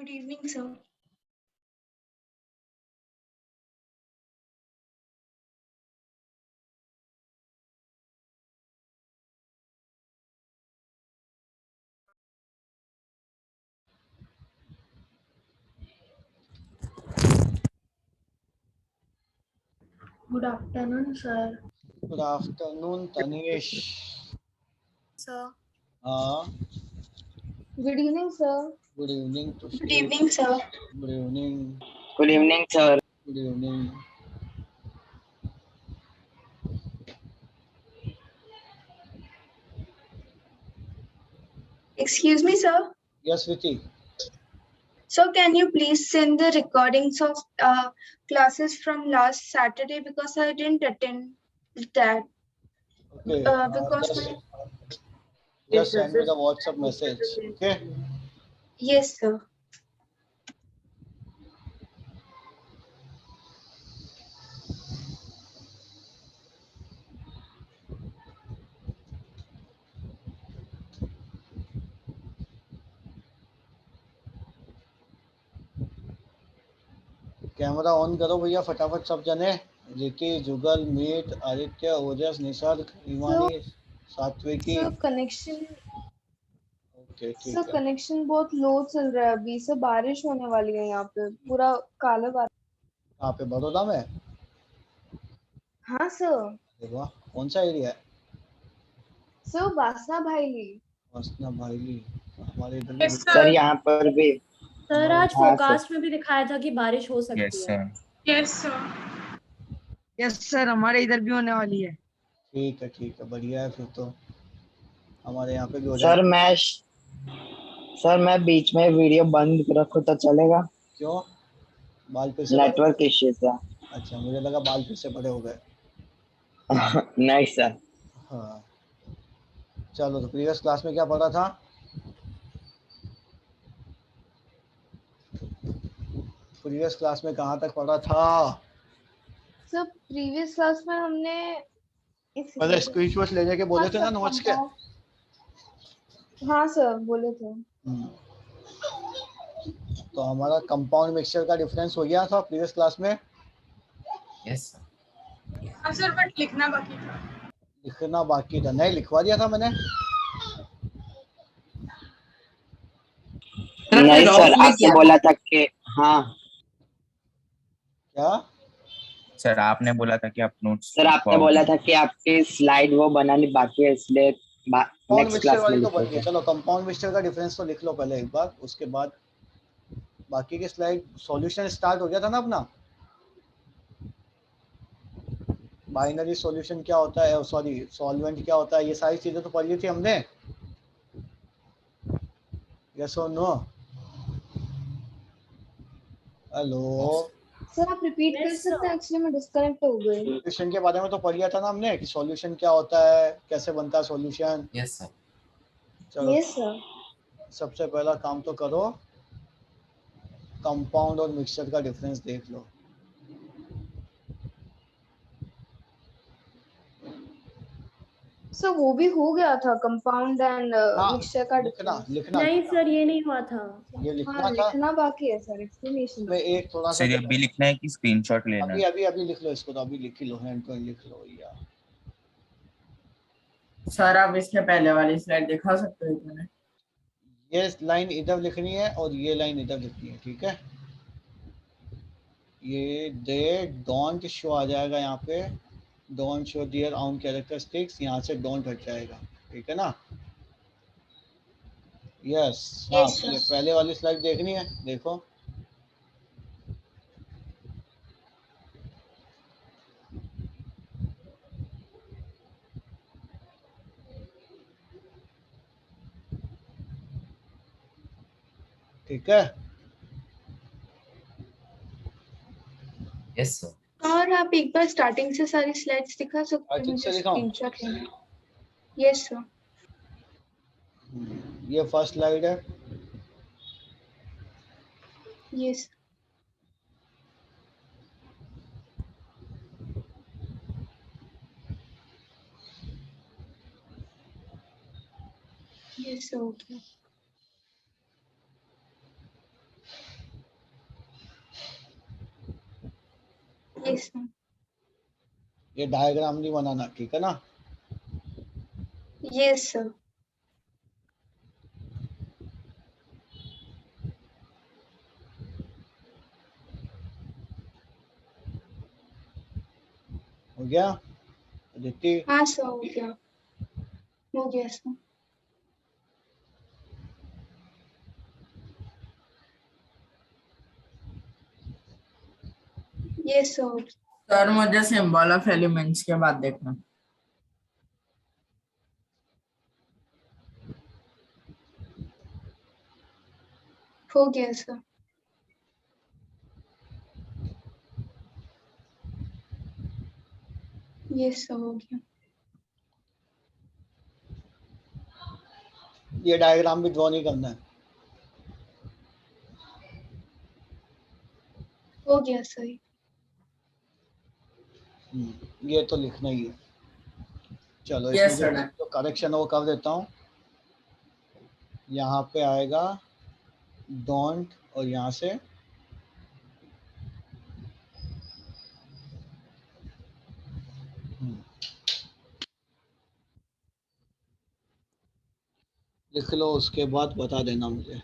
Good evening, sir. Good afternoon, sir. Good afternoon, Tanish. Sir. Good evening, sir. Good evening, Good Tushki. evening, sir. Good evening. Good evening, sir. Good evening. Excuse me, sir. Yes, Viti. So, can you please send the recordings of classes from last Saturday because I didn't attend that. Okay. Because Just send me the WhatsApp message. Okay. yes, sir. Camera on करो भैया फटाफट सब जने। Ricky, जुगल, मीत, आदित्य, ओजस, निसर्ग, हिमानी, सात्विकी। Sir connection okay sir ठीक है। Connection बहुत लो चल रहा है अभी। सर बारिश होने वाली है यहाँ पे, पूरा काला बादल। कहाँ पे? बड़ौदा में? हाँ सर। अरे वाह, कौन सा एरिया है? सर बासना भाईली। मसना भाईली। हमारे इधर Yes, भी। सर यहाँ पर भी। सर आज हाँ, फोरकास्ट में भी दिखाया था कि बारिश हो सकती यस है। Sir. Yes, sir. Yes sir, हमारे इधर भी होने वाली है। ठीक है, बढ़िया है फिर तो। हमारे यहाँ पे भी हो सर जाएगा। मैं बीच में वीडियो बंद रखूँ तो चलेगा? क्यों? बाल फिर से नेटवर्क इश्यू से। अच्छा, मुझे लगा बाल फिर से बड़े हो गए। नहीं सर। हाँ, चलो तो प्रीवियस क्लास में क्या पढ़ा था? प्रीवियस क्लास में कहाँ तक पढ़ा था? सर प्रीवियस क्लास में हमने पहले स्क्रीनशॉट लेने के बोले थे ना नोट्स के। हाँ सर बोले थे। तो हमारा कंपाउंड मिक्सचर का डिफरेंस हो गया था प्रीवियस क्लास में। Yes sir. सर बट लिखना बाकी था। लिखना बाकी था? नहीं, लिखवा दिया था मैंने। नहीं सर, आपने बोला था कि हाँ। क्या? सर आपने बोला था कि आप नोट्स सर आपने बोला था कि आपकी स्लाइड वो बनानी बाकी है, इसलिए कंपाउंड नेक्स्ट मिक्सचर क्लास में वाली तो बन गई। लिखेंगे। चलो कंपाउंड मिक्सचर का डिफरेंस तो लिख लो पहले एक बार, उसके बाद बाकी की स्लाइड। सॉल्यूशन स्टार्ट हो गया था ना अपना। बाइनरी सॉल्यूशन क्या होता है, सॉरी सॉल्वेंट क्या होता है, ये सारी चीजें तो पढ़ी थी हमने। यस और नो? हेलो सर आप रिपीट कर सकते हैं? एक्चुअली मैं डिस्कनेक्ट हो गई। सॉल्यूशन के बारे में तो पढ़िया था ना हमने कि सॉल्यूशन क्या होता है, कैसे बनता है सॉल्यूशन। Yes sir. चलो यस सर। सबसे पहला काम तो करो, कंपाउंड और मिक्सचर का डिफरेंस देख लो। सर वो भी हो गया था कंपाउंड एंड मिक्सचर का लिखना डिफरेंस। लिखना नहीं लिखना। सर ये नहीं हुआ था। ये लिखना हाँ था। लिखना बाकी है सर, एक्सप्लेनेशन। मैं एक थोड़ा सा सर ये अभी लिखना है कि स्क्रीनशॉट लेना है? अभी लिख लो इसको, तो अभी लिख ही लो, हैंड टू हैंड लिख लो भैया। सर आप इसके पहले वाली स्लाइड दिखा सकते हो मैंने? ये लाइन इधर लिखनी है और ये लाइन इधर लिखनी है, ठीक है। ये दे डोंट शो आ जाएगा यहाँ पे, don't show their own characteristics, यहाँ से डोंट हट जाएगा, ठीक है ना। यस हाँ, Yes, sir. पहले वाली स्लाइड देखनी है, देखो। ठीक है। Yes sir. और आप एक बार स्टार्टिंग से सारी स्लाइड्स दिखा सकते हैं? ठीक से मुझे दिखाऊं? स्क्रीनशॉट लेना है। Yes sir. ये फर्स्ट स्लाइड है। Yes yes sir. Okay. Yes, sir. ये डायग्राम नहीं बनाना, ठीक है ना? Yes, sir. हो गया अदिति? हाँ सर, हो गया सर. Yes, sir. सर मुझे सिंबल ऑफ एलिमेंट्स के बाद देखना। हो गया सर. Yes, sir, हो गया. ये डायग्राम भी ड्रॉ नहीं करना है। हो गया सर. ये तो लिखना ही है। चलो Yes, इसमें sir. जो करेक्शन है वो कर देता हूँ। यहाँ पे आएगा डोंट और यहाँ से लिख लो, उसके बाद बता देना मुझे।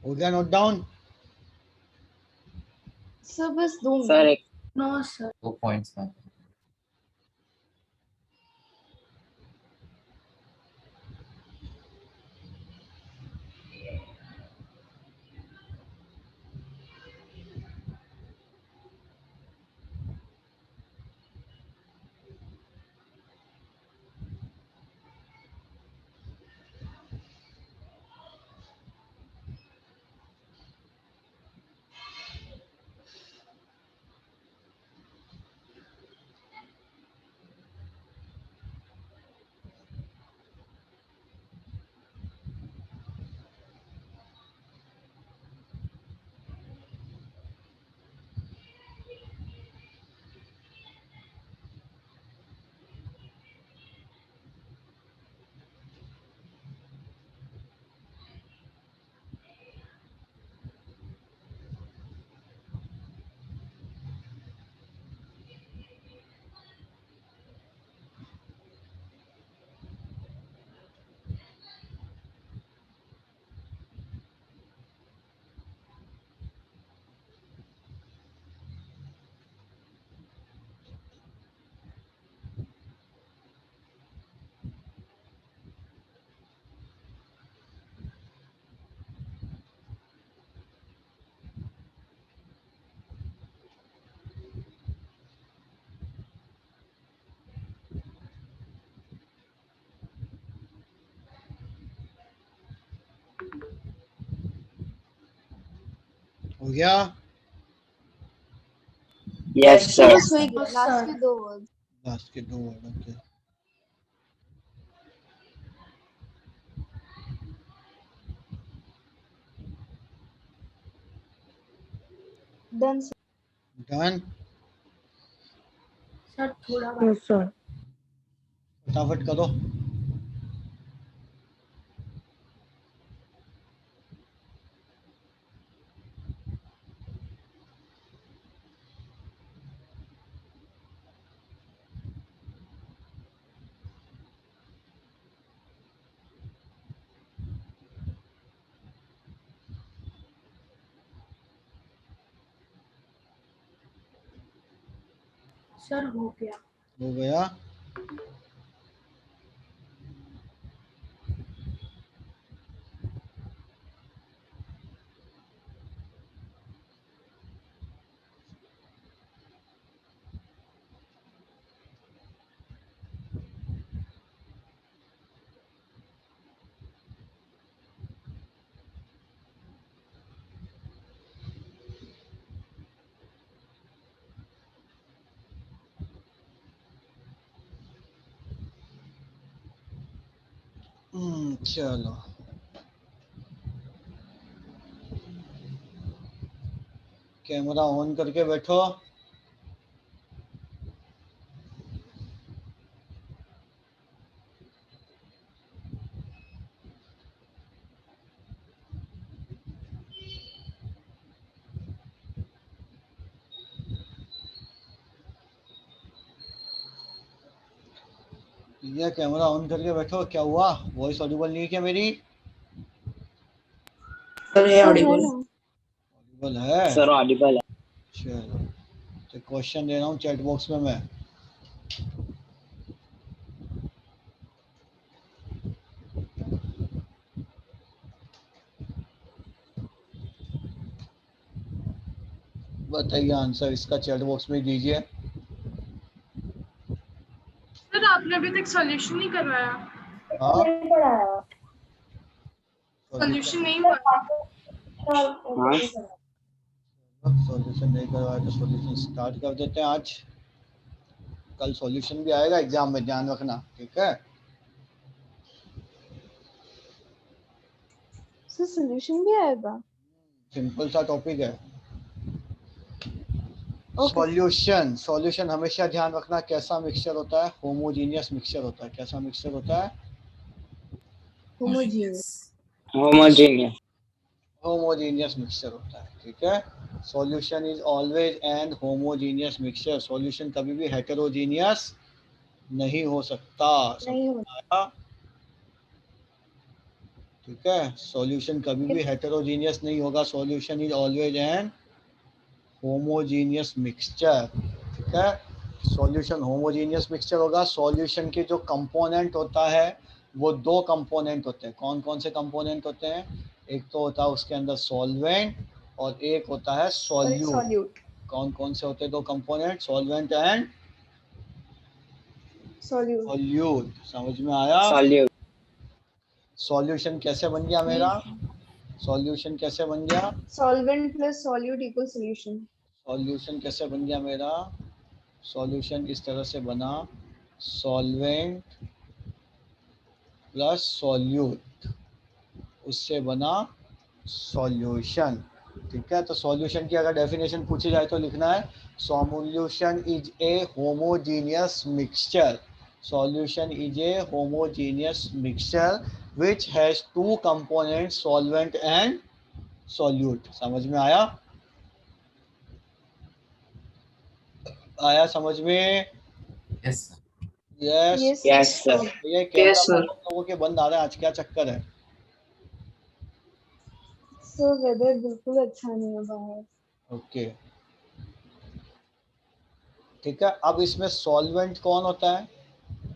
हो गया नोट डाउन? सर बस 2 sir minute. No sir 2 points में हो गया? Yes sir sir. बस हो गया, लास्ट के 2 वर्ड। लास्ट के 2 word. Okay, done sir. Done. Sir थोड़ा यस सर। फटाफट करो। सर हो गया। हो गया? चलो, कैमरा ऑन करके बैठो। ये कैमरा ऑन करके बैठो। क्या हुआ? वॉइस ऑडिबल नहीं है क्या मेरी? सर ये सर है ऑडिबल ना? ऑडिबल है? सर ऑडिबल है। चलो, तो क्वेश्चन दे रहा हूँ चैट बॉक्स में मैं। बताइए आंसर इसका चैट बॉक्स में दीजिए। सर आपने अभी तक सॉल्यूशन नहीं करवाया। हाँ, सॉल्यूशन नहीं हुआ। हाँ सॉल्यूशन नहीं करवाया तो सॉल्यूशन स्टार्ट कर देते हैं आज। कल सॉल्यूशन भी आएगा एग्जाम में, ध्यान रखना, ठीक है? सर सॉल्यूशन भी आएगा? सिंपल सा टॉपिक है। ओके। सॉल्यूशन, सॉल्यूशन हमेशा ध्यान रखना कैसा मिक्सचर होता है? होमोजीनियस मिक्सचर होता है। कैसा मिक्सचर होता है? होमोजीनियस। होमोजीनियस। होमोजीनियस मिक्सचर होता है, ठीक है? Solution is always an homogeneous mixture. Solution कभी भी हेटेरोजीनियस नहीं हो सकता। नहीं हो। समझ आया? ठीक है, सॉल्यूशन कभी भी हेटेरोजीनियस नहीं होगा, solution is always an homogeneous mixture. ठीक है, सॉल्यूशन होमोजीनियस मिक्सचर होगा। सॉल्यूशन के जो कंपोनेंट होता है वो दो कंपोनेंट होते हैं। कौन कौन से कंपोनेंट होते हैं? एक तो होता है उसके अंदर सॉल्वेंट और एक होता है सॉल्यूट। सॉल्यूट। कौन कौन से होते हैं दो component? Solvent and solute. Solute. समझ में आया? सॉल्यूट। सॉल्यूशन कैसे बन गया मेरा? सॉल्यूशन कैसे बन गया? Solvent plus solute equal solution. Solution कैसे बन गया मेरा? सॉल्यूशन इस तरह से बना, सॉल्वेंट प्लस सॉल्यूट, उससे बना सॉल्यूशन। ठीक है, तो सॉल्यूशन की अगर डेफिनेशन पूछी जाए तो लिखना है solution is a homogeneous mixture. Solution is a homogeneous mixture which has two component solvent and solute. समझ में आया? आया समझ में? Yes yes. Yes sir. ये कैमरा बहुत लोगों के बंद आ रहा है आज, क्या चक्कर है? सो वेदर बिल्कुल अच्छा नहीं है बाहर। ओके ठीक है, अब इसमें सॉल्वेंट कौन होता है?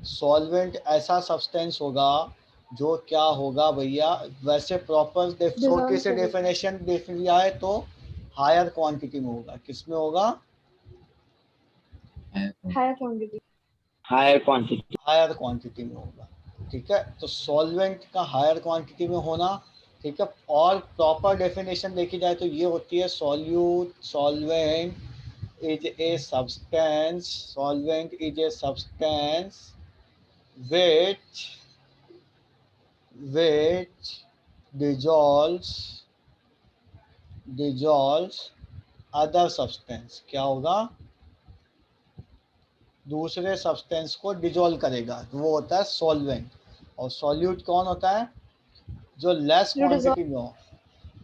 सॉल्वेंट ऐसा सब्सटेंस होगा जो क्या होगा भैया, वैसे प्रॉपर छोटी सी डेफिनेशन देख लिया है तो हायर क्वांटिटी में होगा। किसमें होगा? Higher quantity. Higher quantity. Higher quantity में होगा। ठीक है, तो सॉल्वेंट का हायर क्वांटिटी में होना। ठीक है, और प्रॉपर डेफिनेशन देखी जाए तो ये होती है solute solvent is a substance, solvent is a substance which dissolves other substance। क्या होगा? दूसरे सब्सटेंस को डिजोल्व करेगा, वो होता है सॉल्वेंट। और सॉल्यूट कौन होता है? जो लेस क्वांटिटी में हो।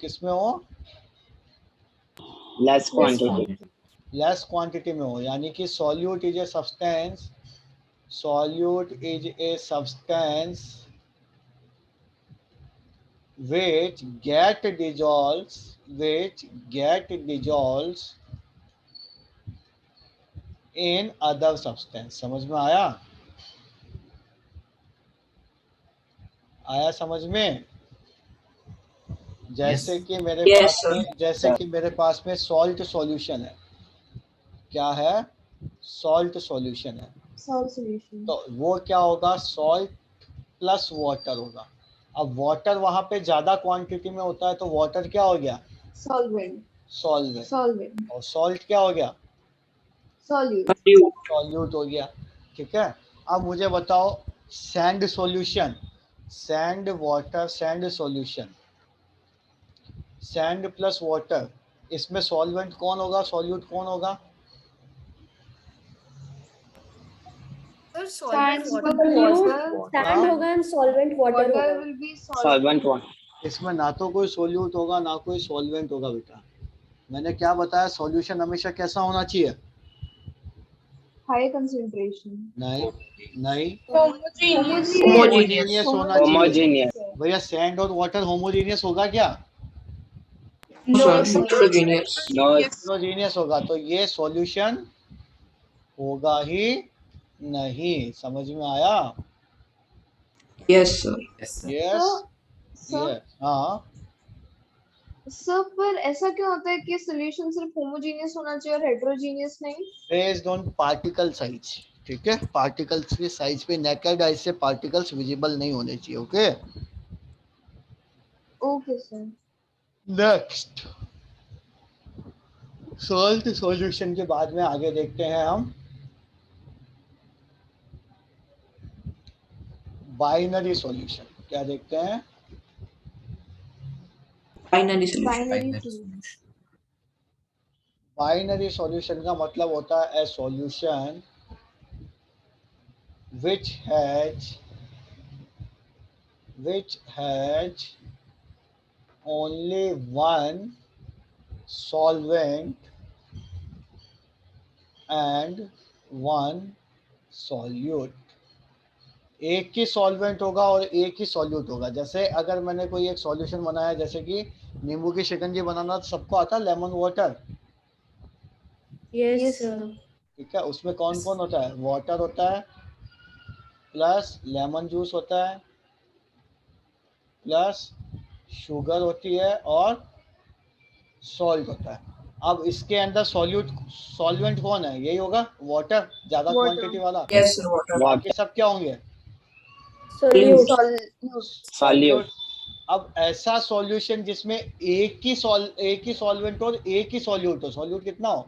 किस में हो? Less quantity. लेस क्वांटिटी में हो, यानी कि solute is a substance, solute is a substance which get dissolves in other substance। समझ में आया? आया समझ में? जैसे कि मेरे पास में, जैसे कि मेरे पास में सॉल्ट सॉल्यूशन है। क्या है? सॉल्ट सॉल्यूशन है। Salt solution. तो वो क्या होगा? सॉल्ट प्लस वाटर होगा। अब वाटर वहां पे ज्यादा क्वांटिटी में होता है तो वाटर क्या हो गया? सॉल्वेंट। सॉल्वेंट। सॉल्वेंट। और सॉल्ट क्या हो गया? सॉल्यूट। सॉल्यूट हो गया। ठीक है, अब मुझे बताओ sand solution, sand water sand solution, sand plus water, इसमें सॉल्वेंट कौन होगा, सॉल्यूट कौन होगा? सैंड होगा and solvent water will be solvent water. इसमें ना तो कोई सॉल्यूट होगा ना कोई सॉल्वेंट होगा बेटा। मैंने क्या बताया? सॉल्यूशन हमेशा कैसा होना चाहिए? High concentration. नहीं नहीं, होमोजीनियस होना चाहिए। होमोजीनियस। भैया सैंड और वाटर होमोजीनियस होगा क्या? नो। हेटेरोजीनियस होगा, तो ये सॉल्यूशन होगा ही नहीं। समझ में आया? Yes sir. Yes sir. Yes yes. हाँ सर पर ऐसा क्यों होता है कि सॉल्यूशन सिर्फ होमोजीनियस होना चाहिए और हेटेरोजीनियस नहीं? Based on particle size. ठीक है, पार्टिकल्स के साइज पे नेकेड आई से पार्टिकल्स विजिबल नहीं होने चाहिए। Okay okay sir. Next, salt solution के बाद में आगे देखते हैं हम बाइनरी सॉल्यूशन। क्या देखते हैं? Finally solution. Binary Binary solution. solution. Binary solution का मतलब होता है a solution which has only one solvent and one solute। एक ही सॉल्वेंट होगा और एक ही सॉल्यूट होगा। जैसे अगर मैंने कोई एक सॉल्यूशन बनाया, जैसे कि नींबू की शिकंजी बनाना, तो सबको आता है लेमन वाटर, यस सर। ठीक है। उसमें कौन कौन होता है? वाटर होता है, प्लस लेमन जूस होता है, प्लस शुगर होती है, और सॉल्ट होता है। अब इसके अंदर सॉल्वेंट कौन है? यही होगा, वाटर, ज्यादा क्वांटिटी वाला। Yes sir water. बाकी सब क्या होंगे? सॉल्यूट। सॉल्यूट। अब ऐसा सॉल्यूशन जिसमें एक ही सॉल्वेंट और एक ही सॉल्यूट हो। सॉल्यूट कितना हो?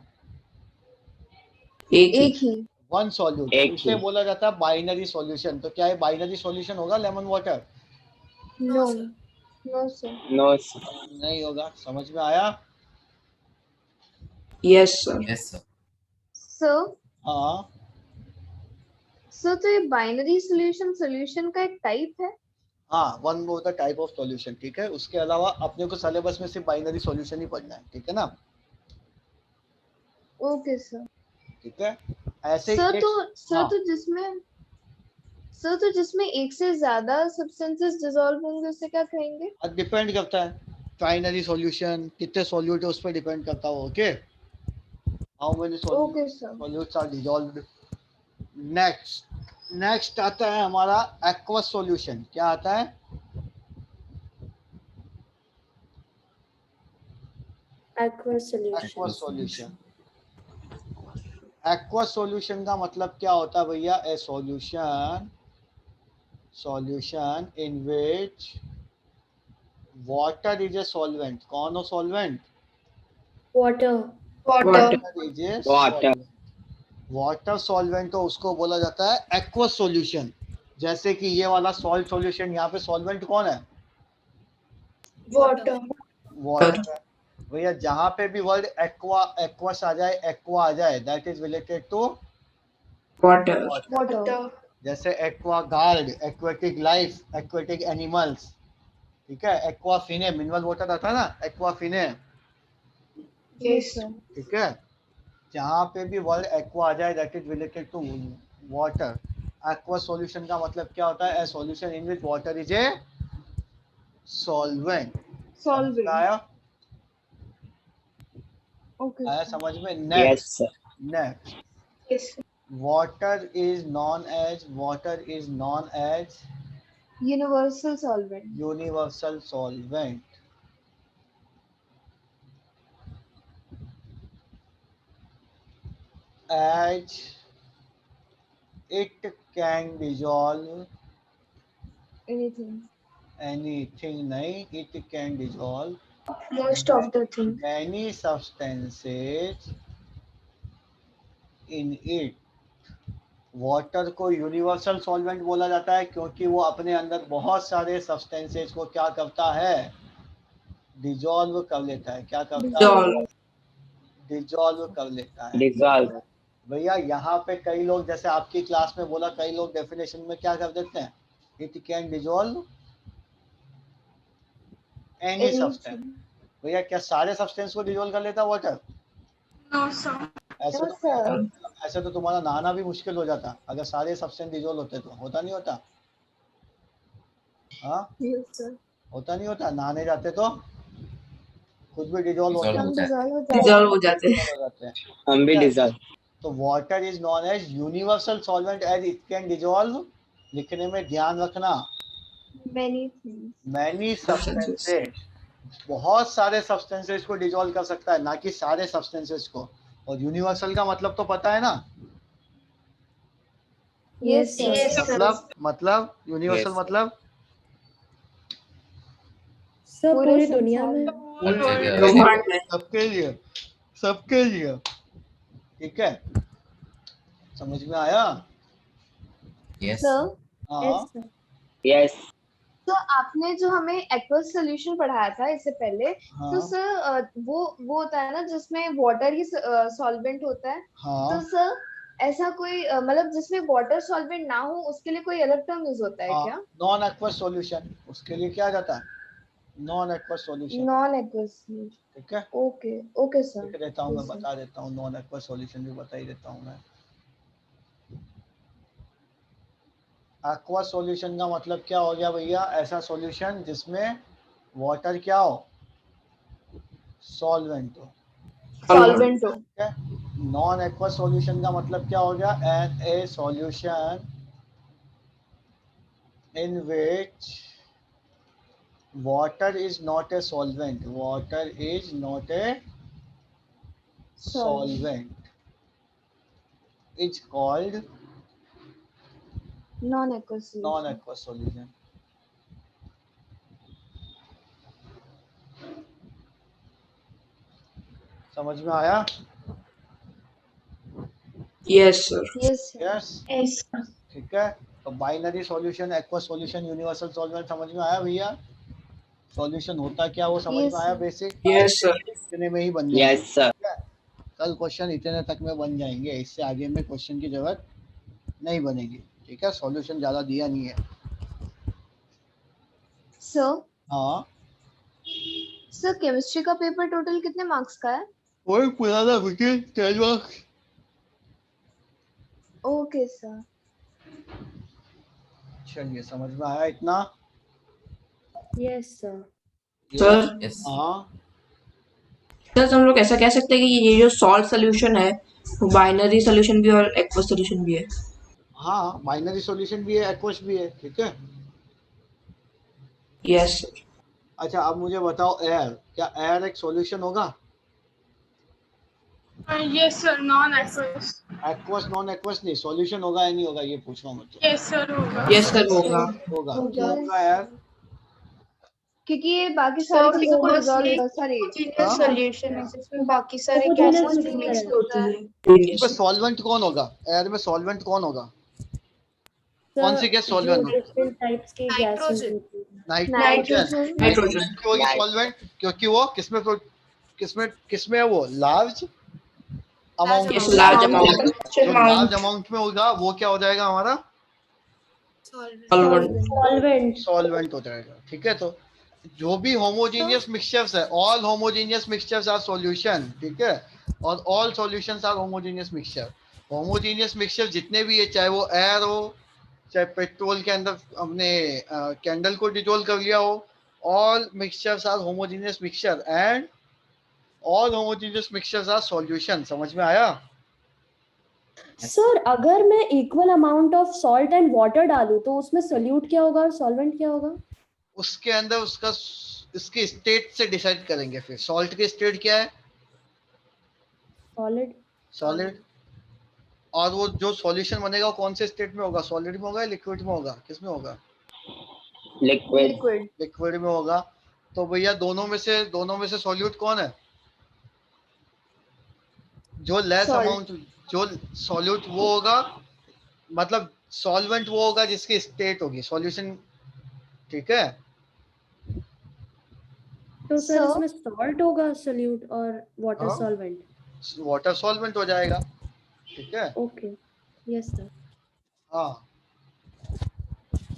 एक एक ही। One solute. एक उसे ही। बोला जाता है बाइनरी सॉल्यूशन। तो क्या ये बाइनरी सॉल्यूशन होगा lemon water? No no sir. No. नहीं होगा। समझ में आया? Yes sir. Yes sir. Sir हाँ सर तो ये बाइनरी सॉल्यूशन का एक टाइप है। हाँ, one more the type of solution, ठीक है। उसके अलावा अपने को सिलेबस में सिर्फ बाइनरी सॉल्यूशन ही पढ़ना है, ठीक है ना? Okay sir. ठीक है। ऐसे सर ही तो हाँ, सर तो जिसमें एक से ज्यादा सब्सटेंसेस डिसॉल्व होंगे उसे क्या कहेंगे? अब डिपेंड करता है बाइनरी सॉल्यूशन कितने सॉल्यूट है उस पर डिपेंड करता है। Okay, how many okay sir. Solutes are dissolved. Next आता है हमारा एक्वस सॉल्यूशन। क्या आता है? Aqueous solution. Aqueous solution. Aqueous solution का मतलब क्या होता है भैया? A solution in which water is a solvent. कौन हो solvent? Water. Water is a water. Solvent. Water solvent हो उसको बोला जाता है एक्वस सॉल्यूशन। जैसे कि ये वाला सॉल्ट सॉल्यूशन, यहाँ पे सॉल्वेंट कौन है? वाटर। वाटर। भैया जहाँ पे भी वर्ड एक्वस आ जाए, एक्वा आ जाए, that is related to water. Water. जैसे Aquaguard, aquatic life, aquatic animals, ठीक है। एक्वा फिने, मिनरल वाटर आता है ना, एक्वा फिने, यस सर। ठीक है। जहाँ पे भी वर्ड एक्वा आ जाए, that is related to water. Aqua solution का मतलब क्या होता है? A solution in which water is a solvent. समझ में आया? ओके आया सर। समझ में? Yes next sir. Next water is known as universal solvent. Universal solvent. As it can dissolve anything. anything, नहीं, it can dissolve Most of the thing. many substances in it। Water को universal solvent बोला जाता है क्योंकि वो अपने अंदर बहुत सारे सब्सटेंसेस को क्या करता है? डिजॉल्व कर लेता है। क्या करता है? डिजॉल्व कर लेता है। डिजॉल्व। भैया यहाँ पे कई लोग, जैसे आपकी क्लास में बोला, कई लोग डेफिनेशन में क्या कर देते हैं? It can dissolve any substance. भैया क्या सारे सब्सटेंस को डिजोल्व कर लेता वाटर? ऐसे तो ऐसे तो तुम्हारा नहाना भी मुश्किल हो जाता अगर सारे सब्सटेंस डिजोल्व होते तो। होता नहीं होता? हाँ, होता नहीं होता? नहाने जाते तो खुद भी डिजोल्व होते Dissolve हैं, डिजॉल्व हो जाते हैं। dissolve हो जाते हैं। हम भी डिजॉल्व। तो water is known as universal solvent as it can dissolve. लिखने में ध्यान रखना, मैनी सब्सटेंसेस, बहुत सारे सब्सटेंसेस को डिजोल्व कर सकता है, ना कि सारे सब्सटेंसेस को। और यूनिवर्सल का मतलब तो पता है ना? Yes sir. मतलब यूनिवर्सल Yes. मतलब सब पूरे पूरी संसार दुनिया में। हर जगह। ब्रह्मांड में। सबके लिए, ठीक है। समझ में आया? Yes. सर हाँ यस। तो आपने जो हमें एक्वस सॉल्यूशन पढ़ाया था इससे पहले, तो हाँ सर वो होता है ना जिसमें वाटर ही सॉल्वेंट होता है। तो हाँ सर ऐसा कोई मतलब जिसमें वाटर सॉल्वेंट ना हो उसके लिए कोई अलग टर्म यूज होता है हाँ, क्या? नॉन एक्वस सॉल्यूशन, उसके लिए क्या जाता है? Non aqueous solution, non aqueous. ठीक है। Okay okay sir. लिख देता हूँ, मैं बता देता हूँ, नॉन एक्वस सॉल्यूशन भी बता ही देता हूँ मैं। एक्वा सॉल्यूशन का मतलब क्या हो गया भैया? ऐसा सॉल्यूशन जिसमें वाटर क्या हो? सॉल्वेंट हो। सॉल्वेंट हो। ठीक है। नॉन एक्वा सॉल्यूशन का मतलब क्या हो गया? An a solution in which water is not a solvent. Water is not a solvent. It's called non aqueous solution. non-aqueous solution. समझ में आया? Yes sir. Yes yes. Yes. ठीक है। तो binary solution, aqua solution, universal solvent समझ में आया भैया? सॉल्यूशन होता क्या वो समझ Yes, में आया? sir. Basic yes sir. इतने में ही बन जाएंगे। Yes sir. ठीक है? कल क्वेश्चन इतने तक में बन जाएंगे, इससे आगे में क्वेश्चन की जरूरत नहीं बनेगी। ठीक है। सॉल्यूशन ज्यादा दिया नहीं है। सर हाँ, सर केमिस्ट्री का पेपर टोटल कितने मार्क्स का है? वही पुराना विकेट 10 मार्क्स। Okay sir. चलिए, समझ में आया इतना? Yes, sir. सर यस हाँ, सर हम लोग ऐसा कह सकते हैं कि ये जो सॉल्ट सोल्यूशन है बाइनरी सोल्यूशन भी और एक्वस सोल्यूशन भी है। हाँ, बाइनरी सॉल्यूशन भी है, एक्वस भी है। ठीक है। Yes sir. अच्छा, अब मुझे बताओ, एयर, क्या एयर एक सॉल्यूशन होगा? Yes, sir. Non-aqueous. Aqueous non aqueous नहीं, सॉल्यूशन होगा या नहीं होगा, ये पूछ रहा हूँ मैं तो। Yes, sir. होगा। यस सर होगा। होगा। होगा। क्यों होगा यार? क्योंकि ये बाकी So, सारी चीजों को because डिसॉल्व ये सॉरी homogeneous solution है जिसमें बाकी सारे Homogeneous gases mixture mixed है। होती है। इसमें सॉल्वेंट कौन होगा? एयर में सॉल्वेंट कौन होगा? कौन सी Sir, गैस जो सॉल्वेंट होगी? different types की gases Nitrogen. होती हैं। नाइट्रोजन। नाइट्रोजन। क्यों होगी सॉल्वेंट? क्योंकि वो किसमें किसमें है? वो large amount. Yes large amount जो लार्ज अमाउंट में होगा वो क्या हो जाएगा हमारा? सॉल्वेंट। Solvent. सॉल्वेंट हो जाएगा। ठीक है। तो जो भी होमोजेनियस मिक्सचर्स है, all homogeneous mixtures are solution. ठीक है। और all solutions are homogeneous mixture. Homogeneous mixture जितने भी है, चाहे वो एयर हो, चाहे पेट्रोल के अंदर हमने कैंडल को डिजोल्व कर लिया हो, all mixtures are homogeneous mixture and all homogeneous mixtures are solution. समझ में आया? सर, अगर मैं equal amount of salt and water डालूं तो उसमें solute क्या होगा और solvent क्या होगा? उसके अंदर उसका इसके स्टेट से डिसाइड करेंगे। फिर सॉल्ट के स्टेट क्या है? Solid. सॉलिड। और वो जो सॉल्यूशन बनेगा वो कौन से स्टेट में होगा? सॉलिड में होगा या लिक्विड में होगा? किस में होगा? लिक्विड। लिक्विड। लिक्विड में होगा। तो भैया दोनों में से सॉल्यूट कौन है? जो लेस Salt. अमाउंट, जो सॉल्यूट वो होगा, मतलब सॉल्वेंट वो होगा जिसकी स्टेट होगी सॉल्यूशन। ठीक है। तो सर Sir, इसमें salt होगा solute और water हाँ। solvent. वाटर सॉल्वेंट हो जाएगा। ठीक है। Okay. Yes, sir. हाँ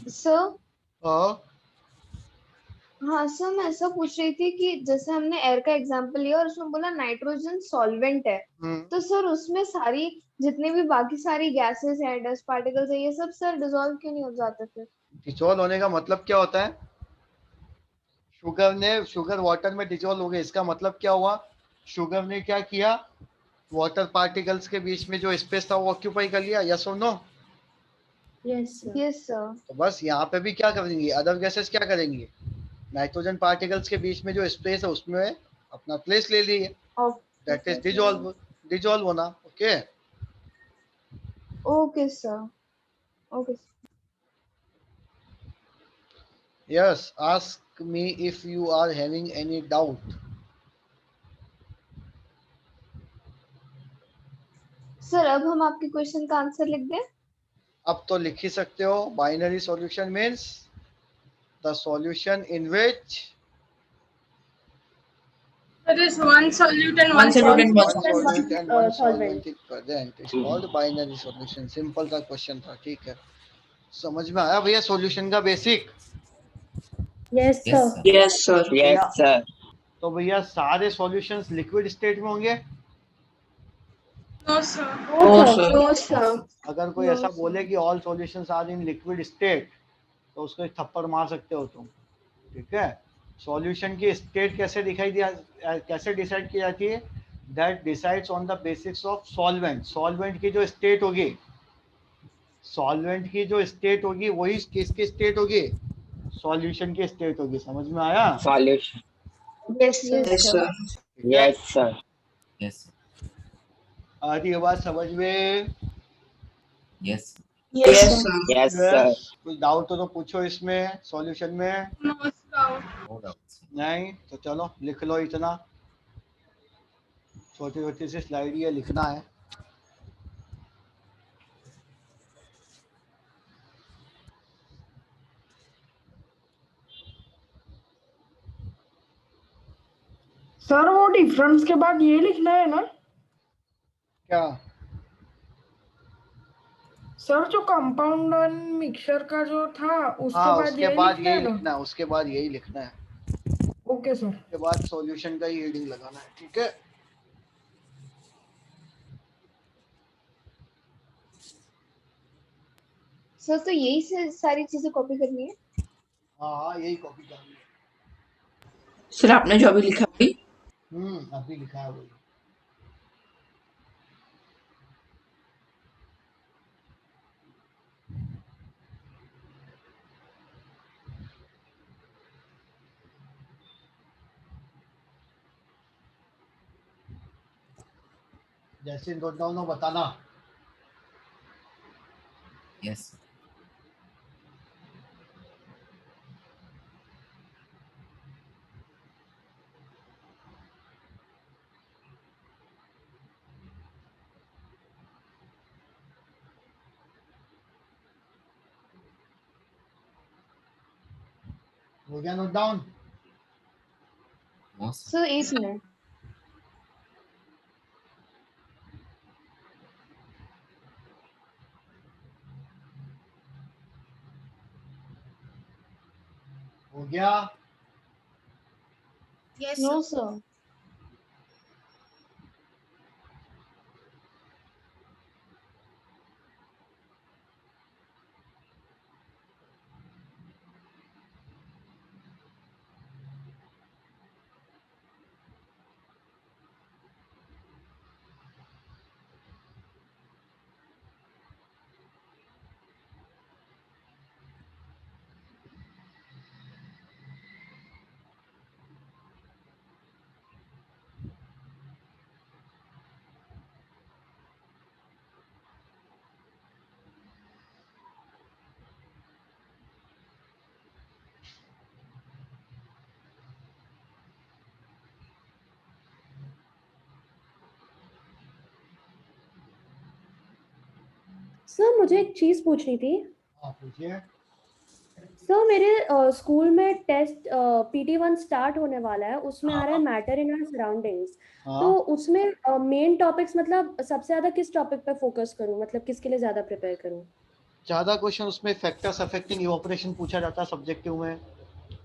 सर हाँ हाँ सर मैं ऐसा पूछ रही थी कि जैसे हमने एयर का एग्जांपल लिया और उसमें बोला नाइट्रोजन सॉल्वेंट है, तो सर उसमें सारी जितने भी बाकी सारी गैसेस है, डस्ट पार्टिकल्स है, ये सब सर डिसॉल्व क्यों नहीं हो जाते फिर? डिजोल्व होने का मतलब क्या होता है? शुगर वाटर में डिजोल्व हो गई, इसका मतलब क्या हुआ? शुगर ने क्या किया? वाटर पार्टिकल्स के बीच में जो स्पेस था वो ऑक्यूपाई कर लिया। यस और no? Yes, sir. Yes sir. तो बस यहाँ पे भी क्या करेंगी? अदर गैसेस क्या करेंगी? नाइट्रोजन पार्टिकल्स के बीच में जो स्पेस है उसमें अपना प्लेस ले ली है। दैट इज डिजोल्व होना। Okay. Okay sir. Okay. Yes, ask me if you are having any doubt. Sir अब हम आपके क्वेश्चन का आंसर लिख दें? अब तो लिख ही सकते हो। Binary solution means the solution in which There is one solute and One one solute and solvent. one solvent and one solvent. solvent is present. It's called binary solution. Simple सा question था। ठीक है। समझ में आया भैया solution का basic? Yes, yes sir. Yes sir. Yes sir. तो भैया सारे सॉल्यूशंस लिक्विड स्टेट में होंगे? No, sir. No, sir. No, sir. अगर कोई No, ऐसा sir. बोले कि all solutions are in liquid state तो उसको एक थप्पड़ मार सकते हो तुम, ठीक है। सॉल्यूशन की स्टेट कैसे कैसे डिसाइड की जाती है? That decides on the basis of solvent. Solvent की जो स्टेट होगी, सॉल्वेंट की जो स्टेट होगी वही किसकी स्टेट होगी? सॉल्यूशन की स्टेट होगी। समझ में आया? Solution. Yes, sir. Yes, sir. ठीक है, यस सर। Yes. आ रही है बात समझ में? Yes. Yes, Yes, sir. sir. Yes sir. कुछ डाउट हो तो पूछो इसमें, सॉल्यूशन में। No, sir. No doubts. नहीं तो चलो लिख लो, इतना छोटी छोटी सी स्लाइड ये लिखना है। सर वो डिफरेंस के बाद ये लिखना है ना? क्या? सर जो कंपाउंड और मिक्सचर का जो था उसके हाँ, बाद उसके यही बाद लिखना यही है ना? लिखना है, उसके बाद यही लिखना है, ओके सर। उसके बाद सॉल्यूशन का ही हेडिंग लगाना है, ठीक है। सर तो यही से सारी चीजें कॉपी करनी है? हाँ हाँ, यही कॉपी करनी है। सर आपने जो अभी लिखा भाई, अभी लिखा है वही। जैसे नोट डाउन हो बताना। Yes. हो गया note down? No, sir. Sir एक मिनट। हो गया? Yes, no sir. Sir. Sir मुझे एक चीज पूछनी थी। हाँ पूछिए। सर मेरे स्कूल में टेस्ट PT1 स्टार्ट होने वाला है, उसमें आ रहा है मैटर इन आवर सराउंडिंग्स। तो हाँ, उसमें मेन टॉपिक्स मतलब सबसे ज्यादा किस टॉपिक पे फोकस करूं, मतलब किसके लिए ज्यादा प्रिपेयर करूं? ज़्यादा क्वेश्चन उसमें फैक्टर्स अफेक्टिंग इवोपरेशन पूछा जाता है सब्जेक्टिव में,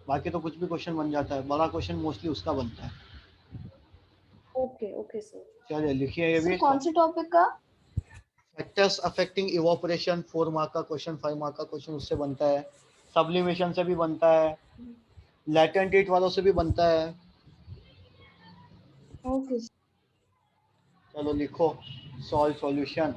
बाकी तो कुछ भी क्वेश्चन बन जाता है, बड़ा क्वेश्चन मोस्टली उसका बनता है। Okay okay sir. चलिए लिखिए ये सर भी। कौन से टॉपिक का? फैक्टर्स अफेक्टिंग इवोपरेशन 4 मार्क का क्वेश्चन, 5 मार्क का क्वेश्चन उससे बनता है, सब्लिमेशन से भी बनता है, लैटेंट हीट वालों से भी बनता है। ओके। चलो लिखो सॉल्व सॉल्यूशन।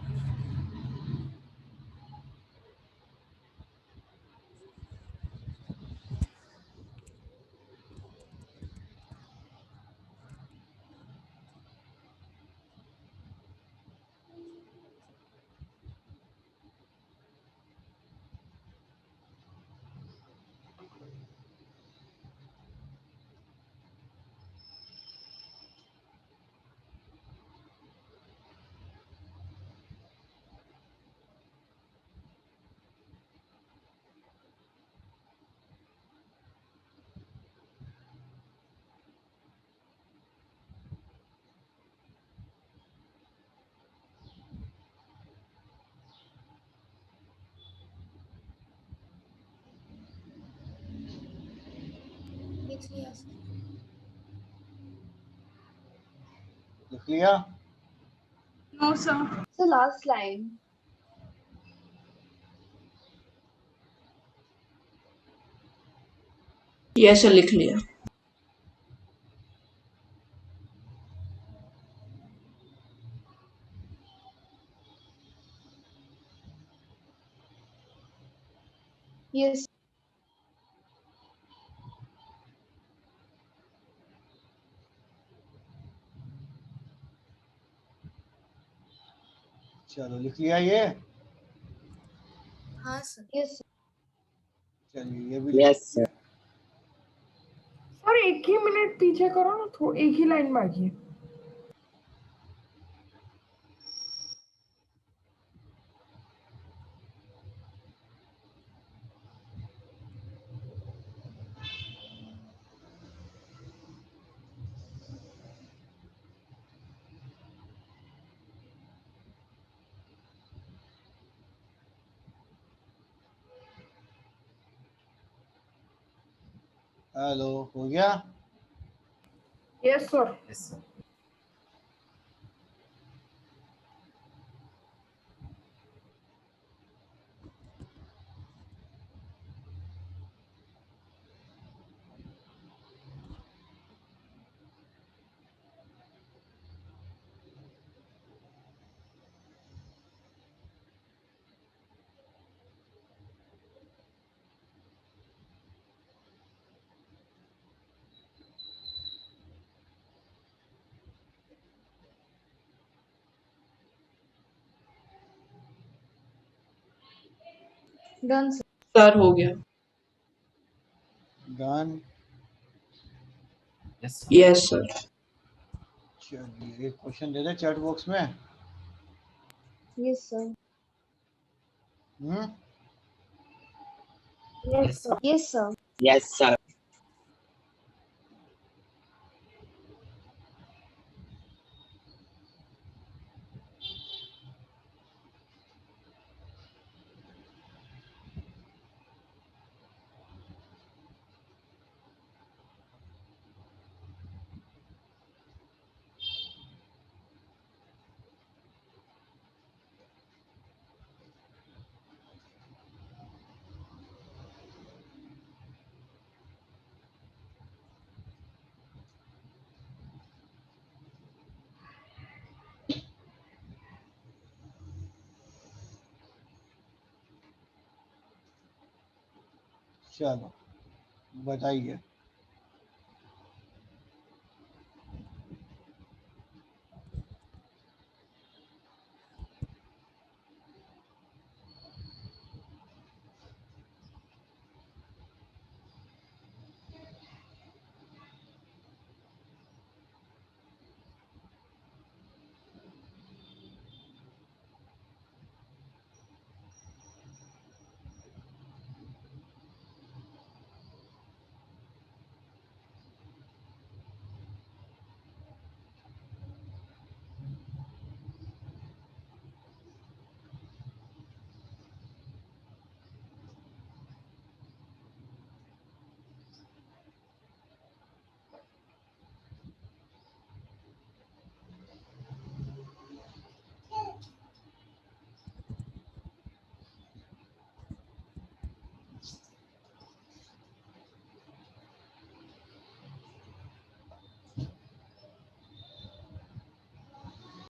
लिख लिया? No, sir. So last line. Yes sir लिख लिया. Yes. चलो लिख लिया ये. हाँ सर. Yes. Sir. चलिए ये भी यस सर. सर एक ही मिनट पीछे करो ना, थोड़ी एक ही लाइन बाकी है. हेलो हो गया. Yes sir. Yes, sir. Done. Sir. Sir हो गया. Done. Yes, sir. Yes sir. चलिए एक क्वेश्चन दे दे चैट बॉक्स में. Yes, sir. Yes, sir. Yes, sir. Yes sir. चलो बताइए.